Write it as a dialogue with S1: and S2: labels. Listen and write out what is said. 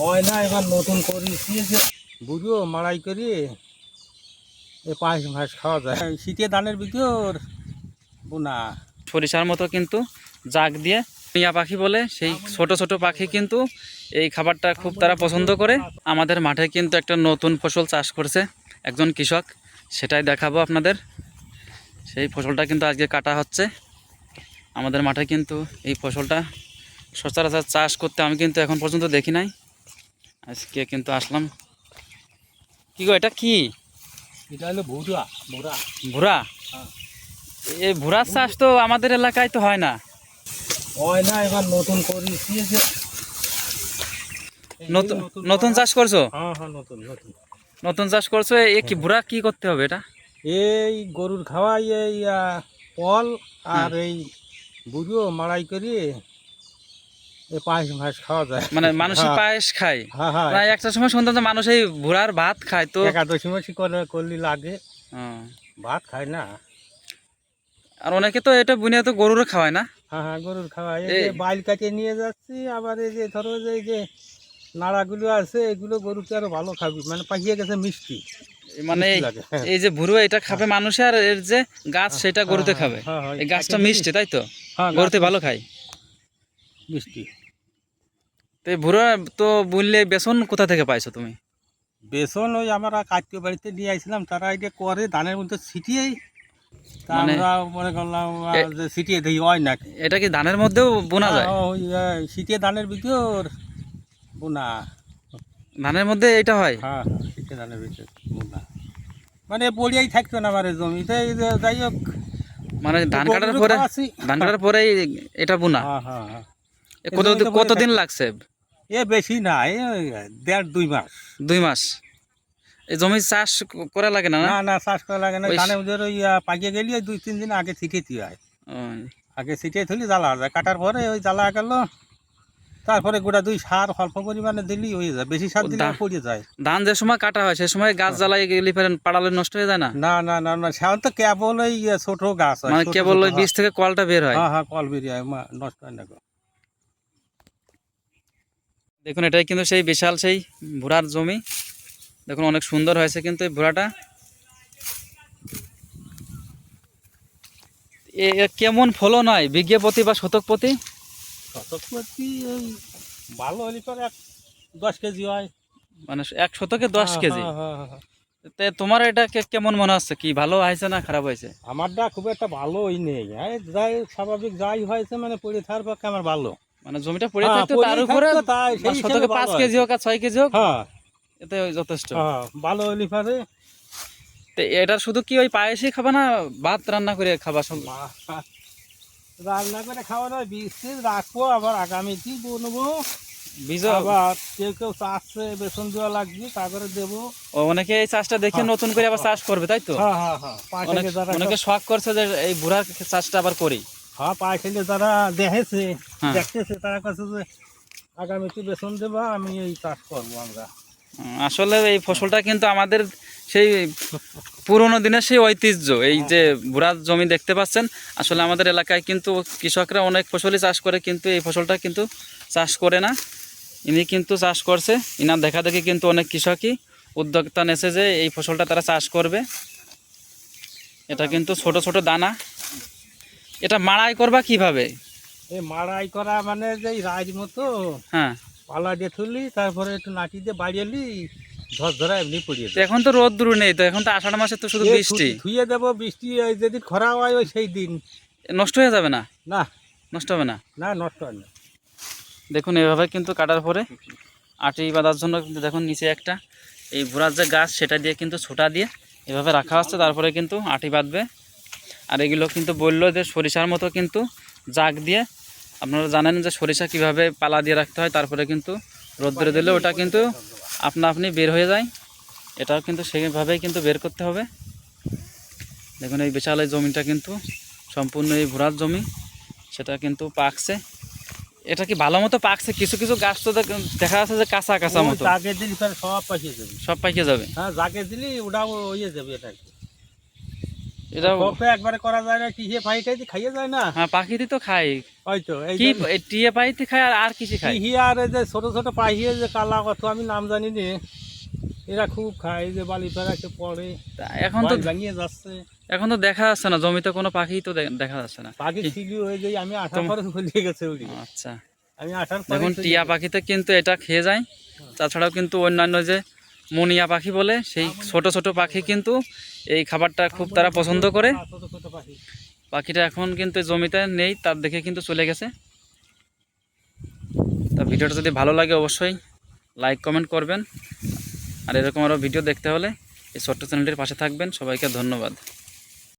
S1: হয় না, এবার নতুন করেছি যে বুঝো মাড়াই করে এ পায়েস ভাস খাওয়া যায় শীতে ধানের ভিতর বোনা।
S2: সরিষার মতো কিন্তু জাগ দিয়ে টিয়া পাখি বলে সেই ছোট ছোট পাখি কিন্তু এই খাবারটা খুব তারা পছন্দ করে। আমাদের মাঠে কিন্তু একটা নতুন ফসল চাষ করছে একজন কৃষক, সেটাই দেখাবো আপনাদের। সেই ফসলটা কিন্তু আজকে কাটা হচ্ছে আমাদের মাঠে। কিন্তু এই ফসলটা সচরাচর চাষ করতে আমি কিন্তু এখন পর্যন্ত দেখি নাই, আজকে কিন্তু আসলাম। কি গো, এটা কি?
S1: এটা হলো ভুরা ভুরা
S2: ভুরা?
S1: হ্যাঁ।
S2: এই ভুরার চাষ তো আমাদের এলাকায় তো হয় না।
S1: হয় না, এবার নতুন করেছি যে
S2: নতুন নতুন চাষ করছো?
S1: হ্যাঁ হ্যাঁ, নতুন নতুন
S2: নতুন চাষ করছো। এ কি ভুরা কি করতে হবে এটা?
S1: এই গরুর খাওয়াই এই ফল আর এই বুড়ো মাড়াই করে এই পায়েস ভাস খাওয়া যায়।
S2: মানে মানুষই
S1: হ্যাঁ
S2: পায়েস খায়?
S1: হ্যাঁ হ্যাঁ,
S2: প্রায় একটা সময় শুনতাম যে মানুষ এই ভুরার ভাত খায় তো।
S1: একাদশী মাসি করলে লাগে,
S2: হ্যাঁ।
S1: ভাত খায় না।
S2: আর অনেকে তো এটা বুনিয়া তো গরুরও খাওয়ায় না?
S1: হ্যাঁ হ্যাঁ, গরুর খাওয়া। এই যে বাইল কাটিয়ে নিয়ে যাচ্ছি, আবার এই যে ধরো যে এই যে নাড়াগুলো আছে এগুলো গরুকে আরো ভালো খাবি, মানে পাকিয়ে গেছে মিষ্টি
S2: মানে
S1: মিষ্টি লাগে। হ্যাঁ
S2: এই যে ভুরু এটা খাবে মানুষে, আর এর যে গাছ সেটা গরুতে খাবে।
S1: হ্যাঁ হ্যাঁ,
S2: এই গাছটা
S1: কাটিয়ে
S2: মিষ্টি তাই তো?
S1: হ্যাঁ,
S2: গরুতে
S1: গাছ
S2: ভালো খায়
S1: মিষ্টি।
S2: তো। এই ভুরু তো বুনলে বেসন কোথা থেকে পাইছো তুমি?
S1: বেসন ওই আমরা কাটতে বাড়িতে নিয়ে আসছিলাম, তারা এটা করে ধানের মধ্যে ছিটিয়েই, তা
S2: মানে
S1: আমরা মনে করলাম
S2: এ-
S1: যে ছিটিয়ে দিই হয় নাকি।
S2: এটা কি ধানের মধ্যেও বোনা যায়?
S1: ওই শীতে ধানের ভিতর বোনা।
S2: ধানের মধ্যে এটা হয়?
S1: হ্যাঁ হ্যাঁ, শীতে ধানের ভিতর বোনা, মানে পড়িয়াই থাকতো না আমার জমিতে। এই যে যাই হোক,
S2: মানে ধান কাটার
S1: গরুর
S2: পরে,
S1: খাওয়াছি।
S2: ধান কাটার পরেই এটা বোনা?
S1: হ্যাঁ হ্যাঁ হ্যাঁ,
S2: এ কতদিন লাগছে?
S1: এ বেশি না, এ 1.5-2 মাস।
S2: 2 মাস? এই জমি চাষ করা লাগে না?
S1: না না, চাষ করা লাগে না।
S2: ওই
S1: ধানের মধ্যে ওই পাকিয়ে গেলে ওই 2-3 দিন আগে ছিটিয়ে হয়।
S2: ওই
S1: আগে ছিটিয়ে থলি জ্বালা যায়, কাটার পরে ওই জ্বালা গেল, তারপরে গোটা 2 সার অল্প পরিমাণে দিলেই হয়ে যায়, বেশি সার দিলে পড়ে যায়।
S2: ধান যে সময় কাটা হয় সে সময় গাছ জ্বালাই গেলে ফেরেন পাড়ালে নষ্ট হয়ে যায় না?
S1: না না না না, সেমন তো কেবল ওই ছোট গাছ হয়,
S2: মানে
S1: ছোট
S2: কেবল
S1: ছোট,
S2: ওই বীজ থেকে কলটা বের হয়?
S1: হ্যাঁ হ্যাঁ, কল বেরিয়ে হয়, নষ্ট হয় না গো।
S2: দেখুন এটাই কিন্তু সেই বিশাল সেই ভুরার জমি। দেখুন অনেক সুন্দর হয়েছে কিন্তু এই ভুরাটা। এ কেমন ফলন হয় বিঘে প্রতি বা শতক প্রতি?
S1: শতক প্রতি ওই ভালো হলে পরে 10 কেজি হয়।
S2: মানে 1 শতকে 10
S1: হ্যাঁ
S2: কেজি?
S1: হ্যাঁ হ্যাঁ হ্যাঁ।
S2: তে তোমার এটা কেমন মনে হচ্ছে, কি ভালো হয়েছে না খারাপ হয়েছে?
S1: আমারটা খুব একটা ভালোই নেই, যাই স্বাভাবিক যাই হয়েছে, মানে পড়ে থাকার পক্ষে আমার ভালো।
S2: মানে জমিটা পড়ে
S1: হ্যাঁ,
S2: থাকতো
S1: পড়ে
S2: তার উপরে
S1: থাকতো, তাই সেই
S2: শতকে
S1: হিসেবে
S2: 5
S1: ভালো
S2: কেজি
S1: হয়েছে।
S2: হোক আর 6 কেজি হোক,
S1: হ্যাঁ
S2: এতে যথেষ্ট।
S1: হ্যাঁ, ভালো হলে পারে।
S2: তো এটা শুধু কি ওই পায়েসই খাবা না ভাত রান্না করে খাবা সব?
S1: রান্না করে খাওয়া নয়, বীজ টিজ রাখবো, আবার আগামীতে বনবো।
S2: বীজ?
S1: আবার কেউ কেউ চাষে বেসন দেওয়া লাগবে, তারপরে দেবো।
S2: ও অনেকে এই চাষটা দেখে
S1: হ্যাঁ,
S2: নতুন করে আবার চাষ করবে তাই তো?
S1: হ্যাঁ হ্যাঁ হ্যাঁ, পাঁচালি যারা,
S2: অনেকে শখ করছে যে এই ভুরার চাষটা আবার করি।
S1: হ্যাঁ পাঁচালি যারা দেখেছে,
S2: হ্যাঁ।
S1: দেখতেছে, তারা কাছে যে আগামীতে বেসন দেবা, আমি এই চাষ করবো আমরা।
S2: আসলে এই ফসলটা কিন্তু আমাদের সেই পুরোনো দিনের সেই ঐতিহ্য। এই যে ভুরার জমি দেখতে পাচ্ছেন, আসলে আমাদের এলাকায় কিন্তু কৃষকরা অনেক ফসলই চাষ করে, কিন্তু এই ফসলটা কিন্তু চাষ করে না। ইনি কিন্তু চাষ করছে, ইনার দেখা দেখি কিন্তু অনেক কৃষকই উদ্যোক্তা নেছে যে এই ফসলটা তারা চাষ করবে। এটা কিন্তু ছোট ছোট দানা। এটা মাড়াই করবা কিভাবে?
S1: এই মাড়াই করা মানে যে রাজ মতো
S2: হ্যাঁ।
S1: পালা দিয়ে তুললি, তারপরে একটু নাটি দিয়ে বাড়িয়েলি, ঝরঝরা এমনি পড়িয়ে
S2: তো এখন তো রোদ্দুর নেই, তো এখন তো আষাঢ় মাসে তো শুধু বৃষ্টি।
S1: ধুয়ে দেবো, বৃষ্টি ওই যেদিন খরা হয় ওই সেই দিন।
S2: নষ্ট হয়ে যাবে না?
S1: না
S2: নষ্ট হবে না?
S1: না, নষ্ট হয় না।
S2: দেখুন এভাবে কিন্তু কাটার পরে আটি বাঁধার জন্য কিন্তু দেখুন নিচে একটা এই ভুরার যে গাছ সেটা দিয়ে কিন্তু ছোটা দিয়ে এভাবে রাখা হচ্ছে, তারপরে কিন্তু আটি বাঁধবে। আর এগুলো কিন্তু বললো যে সরিষার মতো কিন্তু জাগ দিয়ে, আপনারা জানেন যে সরিষা কিভাবে পালা দিয়ে রাখতে হয়, তারপরে কিন্তু রোদ্দুরে দিলে ওটা কিন্তু আপনা আপনি বের হয়ে যায়। এটাও কিন্তু সেইভাবেই কিন্তু বের করতে হবে। দেখুন এই বিশাল এই জমিটা কিন্তু সম্পূর্ণ এই ভুরার জমি, সেটা কিন্তু পাকছে। এটা কি ভালো মতো পাকছে? কিছু কিছু গাছ তো দেখা যাচ্ছে যে কাঁচা কাঁচা
S1: ও
S2: মতো।
S1: জাগে দিলি পরে সব পাকিয়ে যাবে।
S2: সব পাইকে যাবে?
S1: হ্যাঁ, জাগে দিলি ওটাও হয়ে যাবে।
S2: এটা
S1: সবটা একবারে করা যায় না, টিহে ফাইটাই খাইয়ে যায় না।
S2: হ্যাঁ পাখিরই তো খাই।
S1: হয়তো এই
S2: কি এই টিয়া পাখিতে খায় আর কিছু খায়?
S1: হিয়ার এই যে ছোট ছোট পাখি এই যে কালা কত আমি নাম জানি নে, এরা খুব খায়। এই যে বালি ফেরাকে পড়ে,
S2: তা এখন তো
S1: ভাঙিয়ে যাচ্ছে।
S2: এখন তো দেখা যাচ্ছে না জমিতে, কোনো পাখি তো দেখা যাচ্ছে না।
S1: পাখি ছিল হয়ে যায়, আমি আসার পরে চলে গেছে ওটি,
S2: আচ্ছা,
S1: আমি আসার পরে
S2: দেখুন টিয়া পাখিতে কিন্তু এটা খেয়ে যায়। তাছাড়াও কিন্তু অন্যান্য যে মুনিয়া পাখি বলে সেই ছোট ছোট পাখি কিন্তু এই খাবারটা খুব তারা পছন্দ করে।
S1: ছোট ছোট পাখি।
S2: পাখিটা এখন কিন্তু জমিতে নেই, তার দেখে কিন্তু চলে গেছে। তা ভিডিওটা যদি ভালো লাগে অবশ্যই লাইক কমেন্ট করবেন, আর এরকম আরও ভিডিও দেখতে হলে এই ছোট্ট চ্যানেলটির পাশে থাকবেন। সবাইকে ধন্যবাদ।